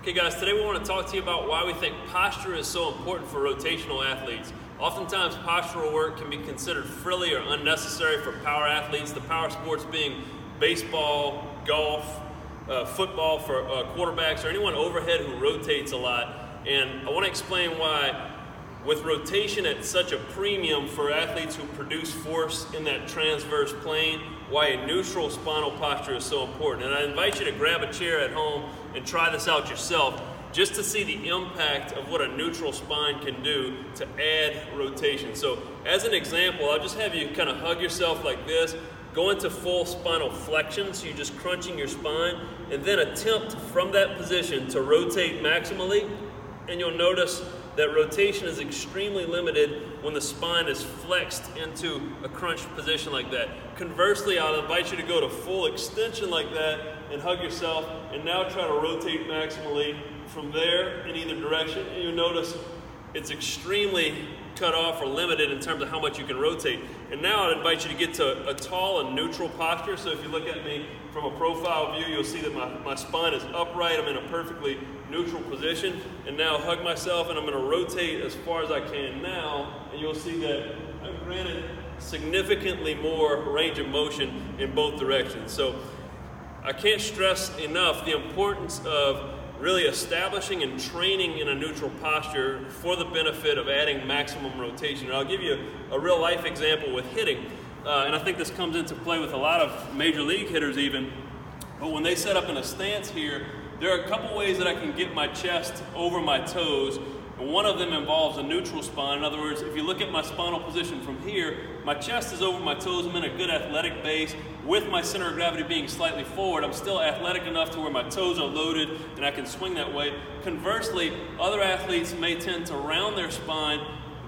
Okay guys, today we want to talk to you about why we think posture is so important for rotational athletes. Oftentimes postural work can be considered frilly or unnecessary for power athletes, the power sports being baseball, golf, football for quarterbacks, or anyone overhead who rotates a lot. And I want to explain why, with rotation at such a premium for athletes who produce force in that transverse plane, why a neutral spinal posture is so important. And I invite you to grab a chair at home and try this out yourself just to see the impact of what a neutral spine can do to add rotation. So as an example, I'll just have you kind of hug yourself like this, go into full spinal flexion, so you're just crunching your spine, and then attempt from that position to rotate maximally, and you'll notice that rotation is extremely limited when the spine is flexed into a crunched position like that. Conversely, I'll invite you to go to full extension like that and hug yourself, and now try to rotate maximally from there in either direction, and you'll notice it's extremely cut off or limited in terms of how much you can rotate. And now I'd invite you to get to a tall and neutral posture. So if you look at me from a profile view, you'll see that my spine is upright. I'm in a perfectly neutral position. And now hug myself, and I'm going to rotate as far as I can now. And you'll see that I'm granted significantly more range of motion in both directions. So I can't stress enough the importance of really establishing and training in a neutral posture for the benefit of adding maximum rotation. And I'll give you a real life example with hitting. And I think this comes into play with a lot of major league hitters even. But when they set up in a stance here, there are a couple ways that I can get my chest over my toes. And one of them involves a neutral spine. In other words, if you look at my spinal position from here, my chest is over my toes. I'm in a good athletic base. With my center of gravity being slightly forward, I'm still athletic enough to where my toes are loaded and I can swing that way. Conversely, other athletes may tend to round their spine,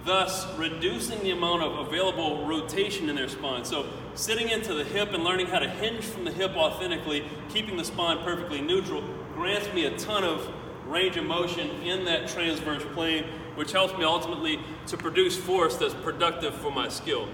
thus reducing the amount of available rotation in their spine. So sitting into the hip and learning how to hinge from the hip authentically, keeping the spine perfectly neutral, grants me a ton of range of motion in that transverse plane, which helps me ultimately to produce force that's productive for my skill.